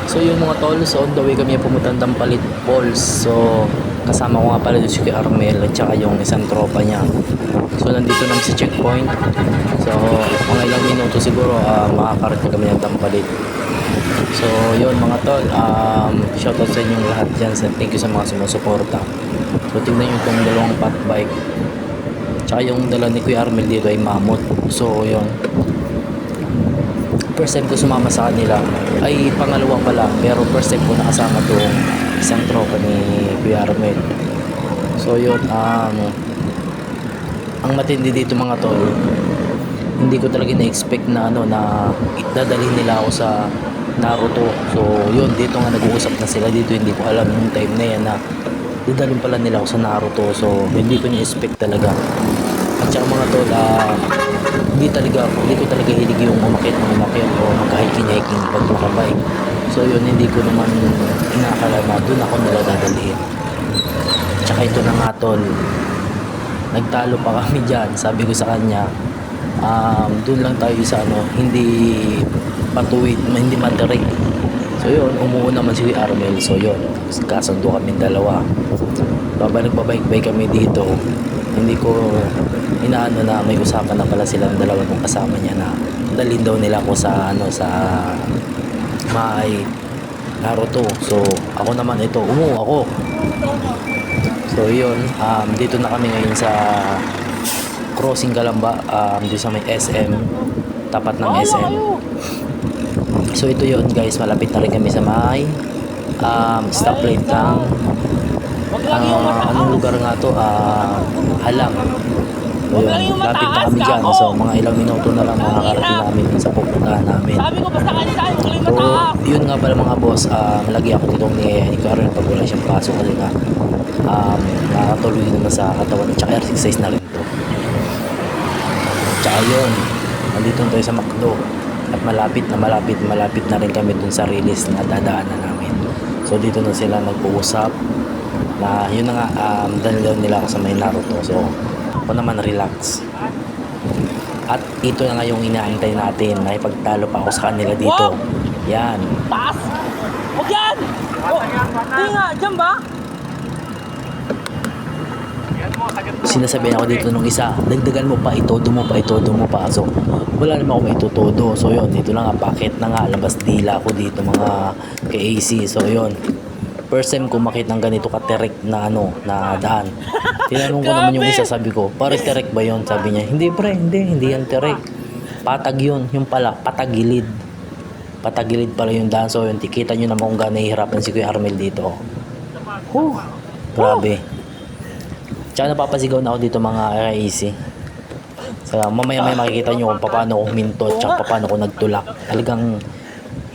So yun mga tol, so on the way kami pumunta ng Palit Falls. So kasama ko nga pala doon si Kuya Armel at saka yung isang tropa niya. So nandito naman sa checkpoint. So mga ilang minuto siguro makakarating kami ng Tampalit. So yun mga tol, shoutout sa inyong lahat dyan. Thank you sa mga sumusuporta. So tingnan nyo itong dalawang fat bike. Tsaka yung dala ni Kuya Armel dito ay mammoth. So yun, first time ko sumama sa kanila, ay pangalawa pala, pero first time ko nakasama to isang tropa ni Kuya Armel. So yun, ang matindi dito mga tol, hindi ko talaga na-expect na na dadalhin nila ako sa Naruto. So yun, dito nga nag-uusap na sila dito, hindi ko alam yung time na yan na dadalhin pala nila ako sa Naruto. So hindi ko na-expect talaga. At saka mga tol, hindi ko talaga hilig yung umakit o magka-hiking pag makabike. So yun, hindi ko naman inakala na doon ako nila dadalhin. Tsaka ito na nga tol, nagtalo pa kami dyan. Sabi ko sa kanya, doon lang tayo sa hindi patuwid, hindi matarik. So yun, umuuna naman si Armel. So yun, kasundo kami dalawa. Nagbabike kami dito. Hindi ko inaano na may usapan na pala silang dalawa kung kasama niya na dalhin daw nila ako sa sa may Naruto. So ako naman ito, ako. So yun, dito na kami ngayon sa crossing Calamba, dito sa may SM, tapat ng SM. So ito yun guys, malapit na rin kami sa may stoplight ng anong lugar nga to, Halang. So yun, lapit na kami dyan. So mga ilang minuto na lang makakarating namin sa pupuntahan namin. So yun nga pala mga boss, lagi ako dito ni Karen pag wala siyang pasok kasi nga nakatuloy naman sa katawan at saka exercise na rin to. Tsaka yun, nandito tayo sa McDo at malapit na rin kami dun sa release na dadaanan namin. So dito na sila nag-uusap na yun na nga, dalhin nila ako sa may Naruto. So ako naman relax. At ito na nga yung inaantay natin, na ipagtalo pa ako sa kanila dito. Yan. Taas! Huwag yan! Hindi nga, dyan ba? Sinasabihan ako dito nung isa, dagdagan mo pa, itodo mo pa. So wala naman ako maitutodo. So yun, dito na nga, bakit na nga, labas dila ako dito mga ka-AC. So yun, first time ko makita ng ganito ka-terek na na daan. Tinanong ko naman yung isa, sabi ko, pare terek ba yun? Sabi niya, hindi pre, hindi yan terek. Patag yun, yung pala, patagilid. Patagilid pala yung daan. So yun, tikita nyo naman kung gano'y hirapan si Kuya Armel dito. Grabe. Tsaka napapasigaw na ako dito mga easy. So mamaya makikita nyo kung paano ko huminto, tsaka paano ko nagtulak. Talagang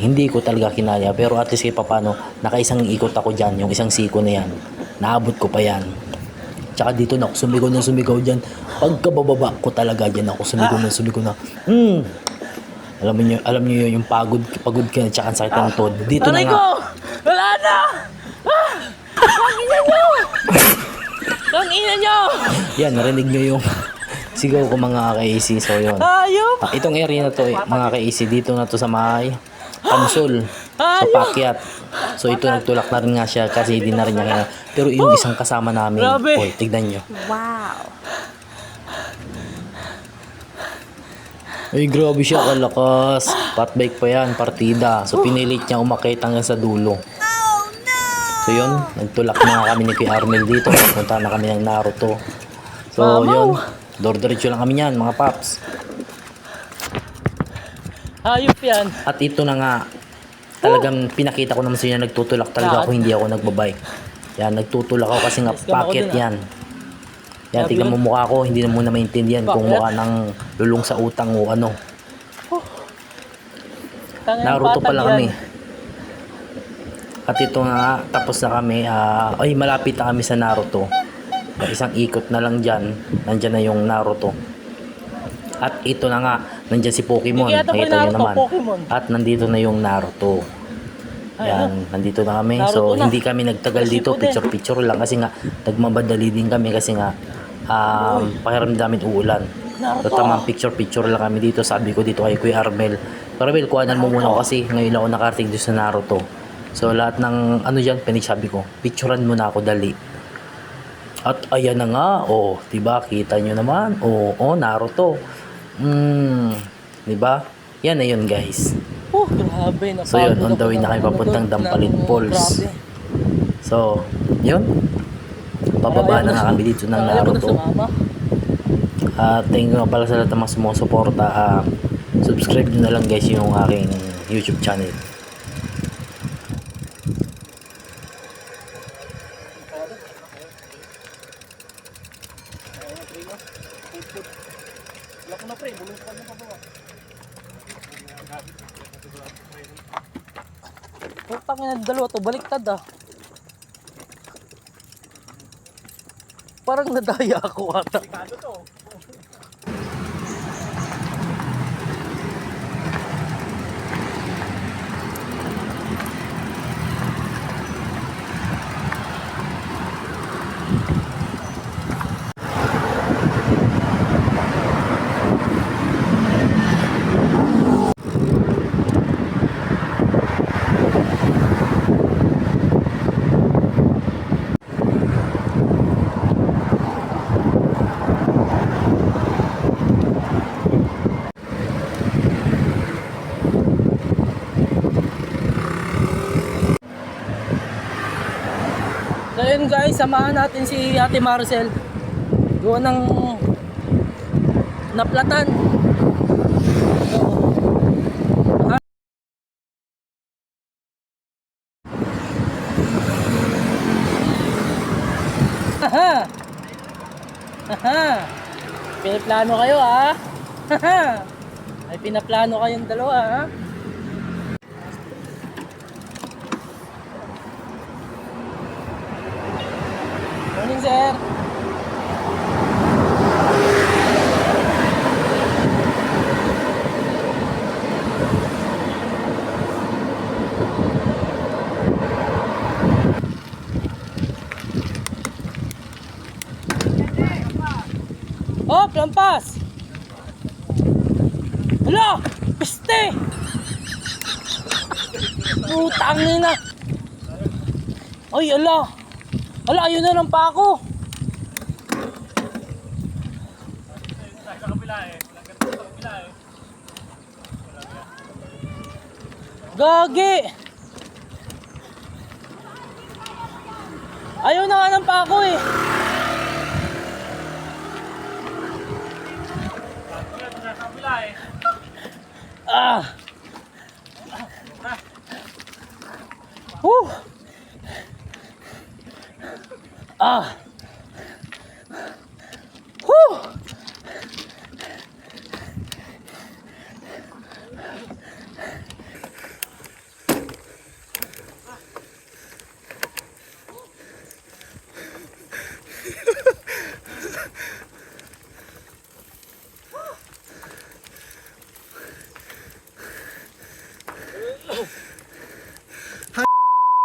hindi ko talaga kinaya, pero at least paano, nakaisang ikot ako dyan, yung isang siko na yan, naabot ko pa yan. Tsaka dito na ako sumigaw dyan, pagkabababa ko talaga dyan ako sumigaw na alam niyo yung pagod ka, tsaka ang sakit ng tod. Dito na nga, Wala na! Ang ina nyo! yan, narinig nyo yung sigaw ko mga ka-AC. So yun, Ayop! itong area na to mga ka-AC, dito na to sa may Pansol, sa Pakyat. So ito nagtulak na rin nga siya kasi hindi na rin niya kaya. Pero yung isang kasama namin, tignan nyo. Wow! Ay grabe siya, kalakas. Fatbike pa yan, partida. So pinilit niya umakit hanggang sa dulo. So yun, nagtulak na kami ni Kuya Armel dito. Punta na kami ng Naruto. So yun, diretso lang kami yan mga paps. Ayop yan! At ito na nga, talagang pinakita ko naman sa inyo, nagtutulak talaga ako, hindi ako nagbabike. Yan, nagtutulak ako kasi nga packet yan. Yan, tignan mo mukha ko, hindi na muna maintindihan kung mukha ng lulong sa utang o ano. Naruto pa lang kami. At ito nga, tapos na kami, malapit na kami sa Naruto. Isang ikot na lang dyan, nandyan na yung Naruto. At ito na nga, nandyan si Pokemon, nakita nyo naman. At nandito na yung Naruto. Yan, nandito na kami. So, hindi kami nagtagal dito, picture lang kasi nga, nagmabadali din kami kasi nga, pakiramdam namin uulan. So, tamang picture lang kami dito. Sabi ko dito kay Kuya Armel, Armel, kuhanan mo muna ako kasi ngayon ako nakarating dito sa Naruto. So lahat ng ano dyan, pinagsabi ko, picturean mo na ako dali. At ayan na nga, oh, 'di ba? Kita nyo naman. Oh, oh, Naruto. Di ba? Yan na yun, guys. Oh, grabe. So yun, Napagod on the ako way ng na kayo ano papuntang doon, Dampalit ng Falls. grabe. So, yun. Pababa na nga kami dito ng Ayaw ko na Naruto. sumama. Thank you nga pala sa lahat ng mga sumusuporta. Subscribe nyo na lang guys yung aking YouTube channel. Wala ko na pre, bulong ko na pababa. Putang ina, dalawa to, baliktad ah. Parang nadaya ako ata. Delikado to. So yun guys, samahan natin si Ate Maricel. Doon ng naplatan. Haha. Haha. Pinaplano kayo ha. Haha. Ay pinaplano kayong dalawa ha. Morning sir. Oh, lampas! Hala! Piste! Putang ina! Ay, ala! Ala, ayun na lang pa ako! Gagi! Ayaw na nga ng pa ako eh! Ah! Woo! Ah! Woo!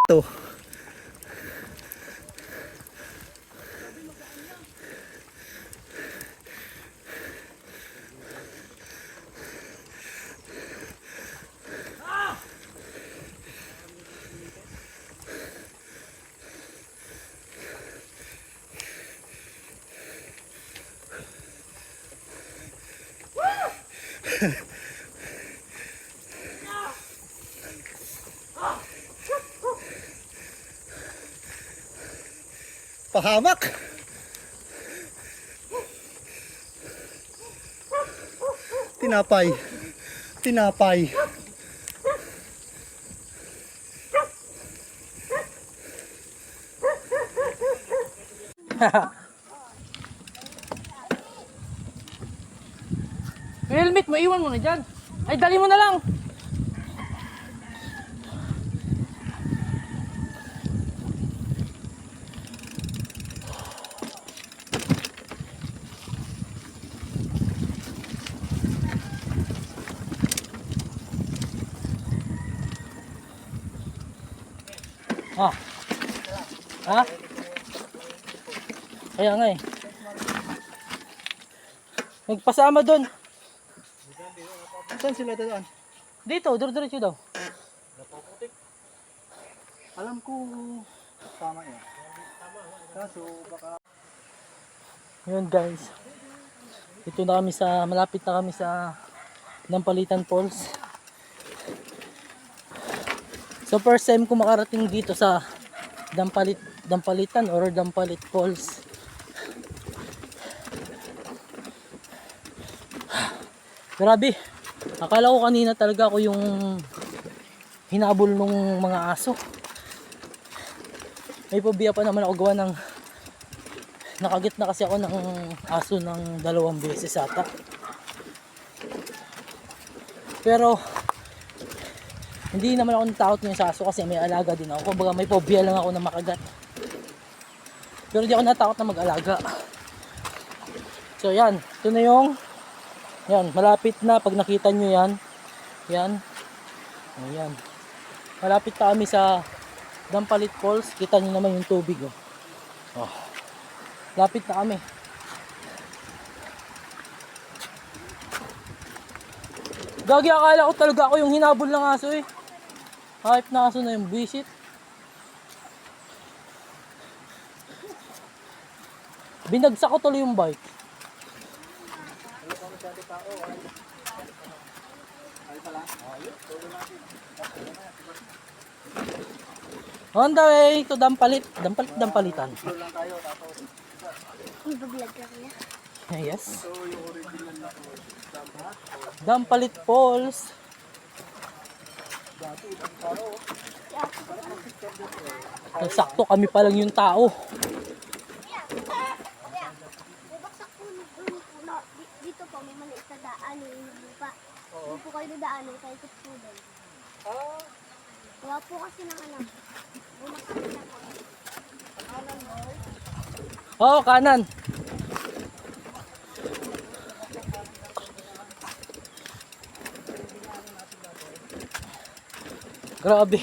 to. Pahamak. Tinapay. Tinapay. Helmet mo, iwan mo na dyan. Ay, dali mo na lang. Ah. Ha? Kaya nga eh. Nagpasama doon. Saan sila doon? Dito, diretso daw. Alam ko, tama yan. Kaso, baka... Yun guys. Ito na kami sa, malapit na kami sa Dampalitan Falls. So first time ko makarating dito sa Dampalitan or Dampalit Falls. Grabe. Akala ko kanina talaga ako yung hinabol ng mga aso. May pabiya pa naman ako gawa ng nakagit na kasi ako ng aso ng 2 beses ata. Pero hindi naman ako natakot ngayon sa aso kasi may alaga din ako. Kumbaga may phobia lang ako na makagat. Pero di ako natakot na mag-alaga. So yan, ito na yung yan, malapit na pag nakita nyo yan. Yan. Ayan. Malapit na kami sa Dampalit Falls. Kita nyo naman yung tubig. Oh. Lapit na kami. Gagi, akala ko talaga ako yung hinabol ng aso eh. Hype na aso na yung visit. Binagsak ko tuloy yung bike. On the way to Dampalitan. Yes. Dampalit Falls. Sakto kami pa lang yung tao. Dito po may maliit na daan yung lupa. Hindi po kayo dadaanin, kayo ikot po doon. Wala po kasi ng alam. Bumaksak na po. Oo, kanan. Grabe.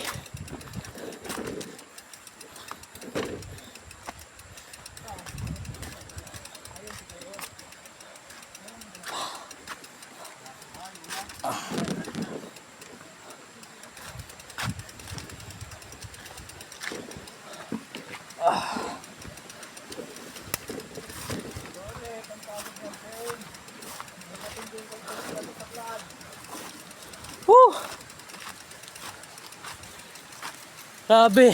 Woo! Grabe.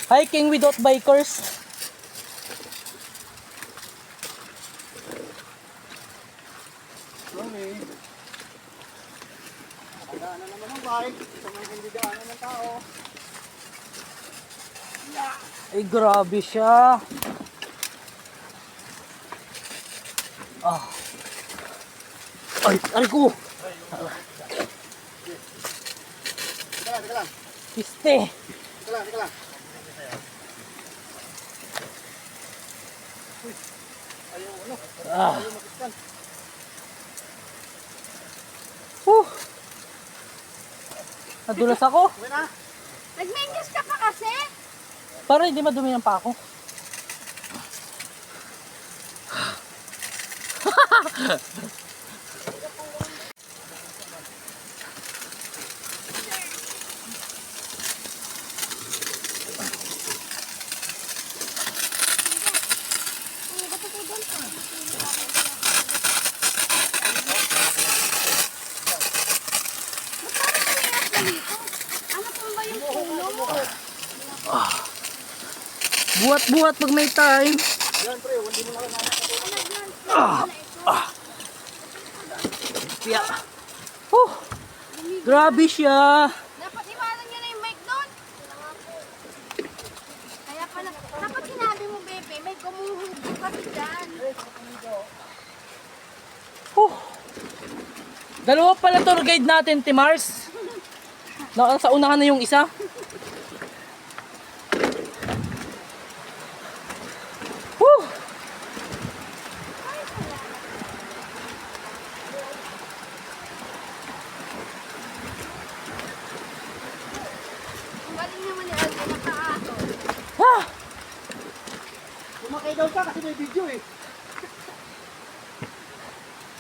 Hiking without bikers. Okay. Daanan naman ng bike. Ito may hindi daanan ng tao. Ay, grabe siya. Ah. Ay, aray ko. Teka lang. Piste. Teka lang. Ayaw, ano? Ah. Ayaw makistan. Nadulas ako. Okay na? Nagmengas ka pa kasi? Para hindi madumi ang pa ako. Ba't po doon? Ano po ba yung puno mo? Buhat-buhat pag may time. Yan, pre. Hindi mo na Kaya, grabe siya. Dapat iwanan nyo na yung mic doon. Kaya pala, dapat sinabi mo, Bebe, may gumuhugog kasi dyan. Dalawa pala tour guide natin, Timars. Sa unahan na yung isa. Woo! Ang galing naman ni Alvin, nakaato. Ah! Kumakay daw siya kasi may video eh.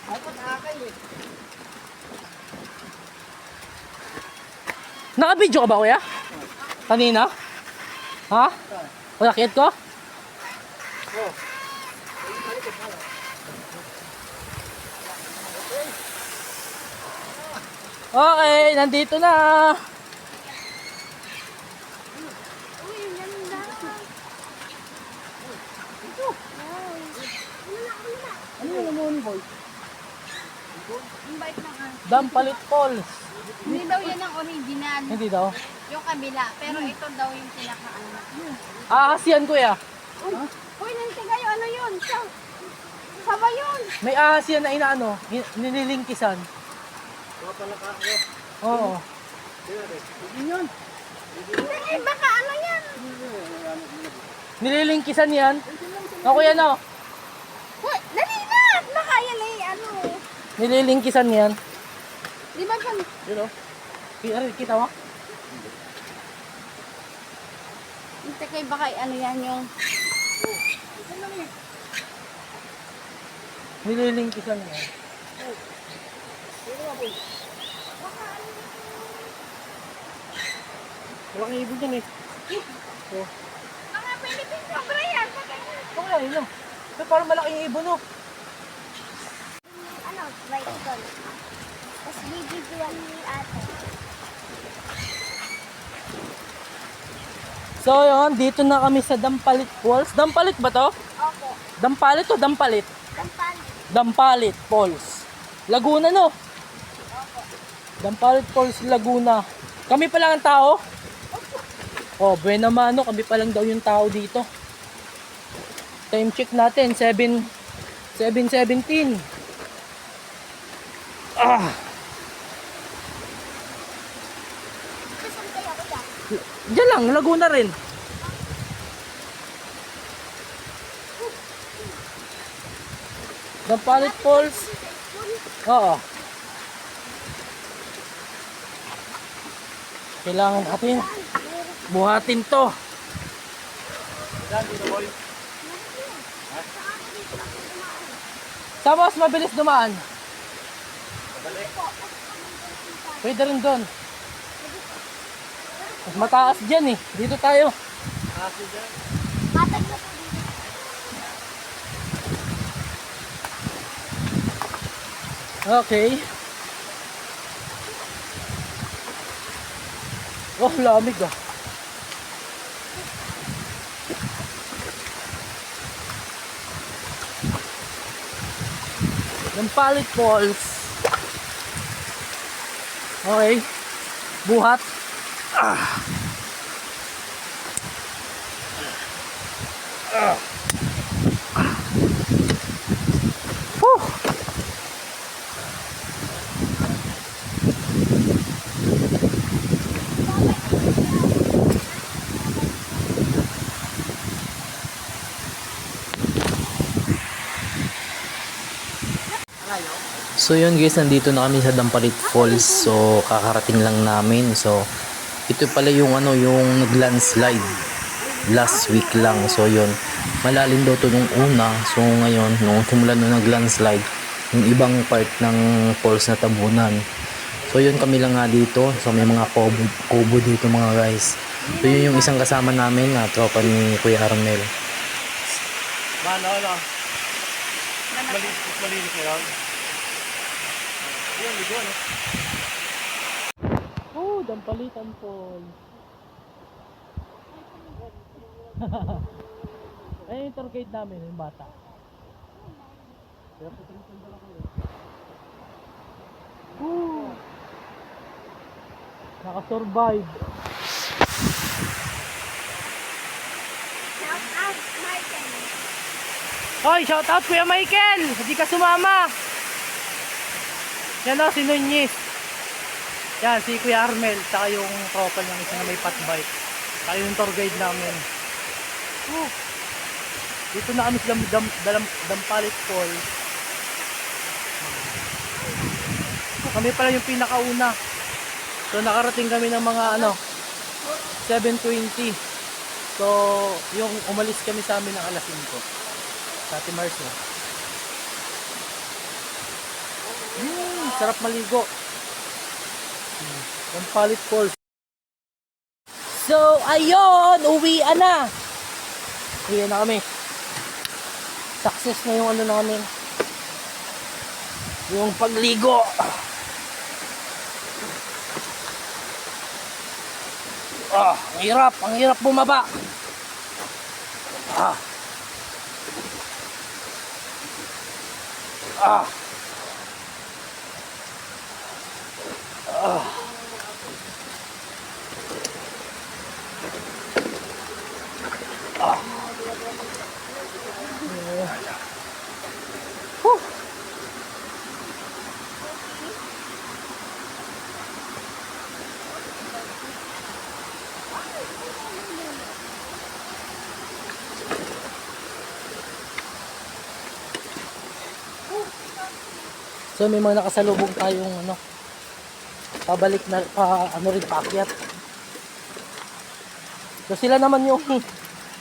Dapat nakakay eh. Naka-video ka ba, kuya? Kanina? Ha? Wala kit ko? Okay, nandito na. Uy, ang ganda. Ito. Wow. Ano yung naman, boy? Yung bait ng Dampalit Falls. Hindi daw yan ang original. Hindi daw. Yung kabila. Pero ito daw yung pinaka-ano. Aasiyan, kuya. Uy, nanti kayo. Ano yun? Saba yun. May aasiyan na inaano, nililingkisan. Oo. Eh, baka ano yan? Nililingkisan yan. O kuya, no? Uy, dali na. Baka yan ay ano. Nililingkisan yan. Di ba kan? Yun o. Kita mo? Nanti kayo baka ano yan yung... Nililingkisan yan. Walang ibig yan eh. Mga Philippine Cobra yan. O kaya yun o. Pero parang malaking ibon o. Ano, right doon. Tapos bibigyan ni ate. So yun, dito na kami sa Dampalit Falls. Dampalit ba to? Opo. Dampalit o Dampalit? Tampan. Dampalit Falls. Laguna no? Dampalit Falls, Laguna. Kami pa lang ang tao? Oh, buena mano, kami pa lang daw yung tao dito. Time check natin, 7:17. Ah, Saan kaya ko dyan? diyan lang, Laguna rin. Dampalit Falls. Oo. Kailangan natin buhatin to. Sa mas mabilis dumaan. Pwede rin doon. Mas mataas dyan eh. Dito tayo. Matag na po dito. Okay. Oh, lamig ah. Dampalit Falls. Okay. Buhat. Ah. Whew. So yun guys, nandito na kami sa Dampalit Falls. So kakarating lang namin. So ito pala yung ano, yung nag-landslide last week lang. So yun, malalim daw to nung una. So ngayon, nung simula nung nag-landslide, yung ibang part ng falls na tabunan. So yun, kami lang nga dito. So may mga kubo dito mga guys. So yun yung isang kasama namin na tropa ni Kuya Armel. Ano? Malinis na lang. Yan, video ano? Oh, Dampalitan Falls. Ayun yung tour guide namin, yung bata. Woo! Naka-survive. Shout out, Michael. Hoy, shout out Kuya Michael! Hindi ka sumama! Yan o, si Nunez. Yan, si Kuya Armel. Saka yung tropa niya isa na may fat bike. Saka yung tour guide namin. Oh. Dito na kami sa Dampalit Falls. Kami pala yung pinakauna. So nakarating kami ng mga 7:20. So yung umalis kami sa amin ng alas 5. Sa Ate Marcia. Sarap maligo. Dampalit Falls. So, ayun, uwian na. Uwian na kami. Success na yung ano namin. Yung pagligo. Ang hirap bumaba. Ah. Ah. Ah. Ah. Whew. So may mga nakasalubong tayong ano, pabalik na paakyat. So sila naman yung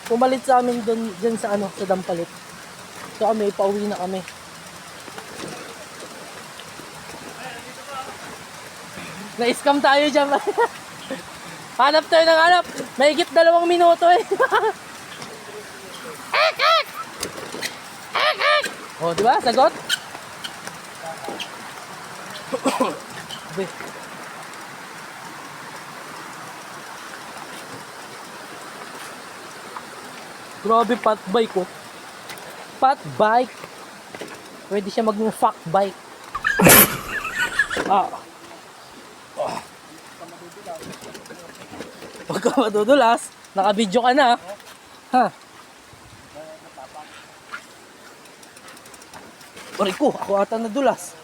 pumalit sa amin doon diyan sa ano, sa Dampalit. So kami pauwi na kami. Na-scam tayo diyan. Hanap tayo ng hanap. Mahigit 2 minuto eh. Oh, di ba? Sagot? Be. Grabe, fat bike oh. Fat bike. Pwede siya maging fuck bike. Huwag ka madudulas. Naka-video ka na. Ha? Pari ko, ako ata nadulas.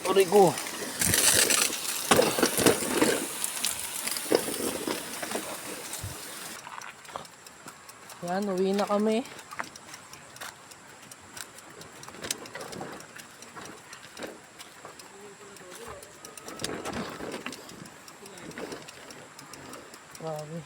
Pari ko. Yan, uwi na kami. Grabe.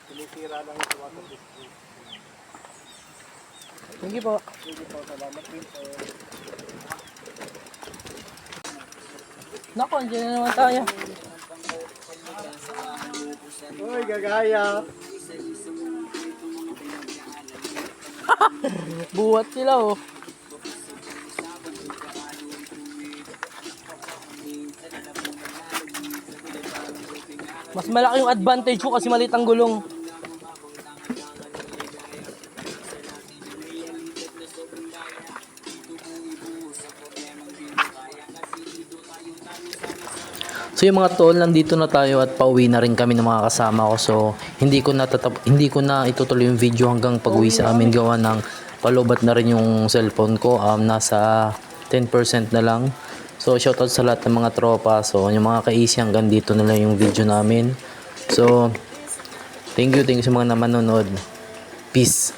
Sinisira lang yung water district. Sige po. Sige po, salamat din po. Naku, andyan na naman tayo. Uy, gagaya. Buhat sila oh. Mas malaki yung advantage ko kasi maliit ang gulong. So yung mga tol, nandito na tayo at pauwi na rin kami ng mga kasama ko. So hindi ko na itutuloy yung video hanggang pag-uwi sa amin, gawa ng palobat na rin yung cellphone ko. Nasa 10% na lang. So shoutout sa lahat ng mga tropa. So yung mga ka-easy, hanggang dito na lang yung video namin. So thank you sa mga manonood. Peace.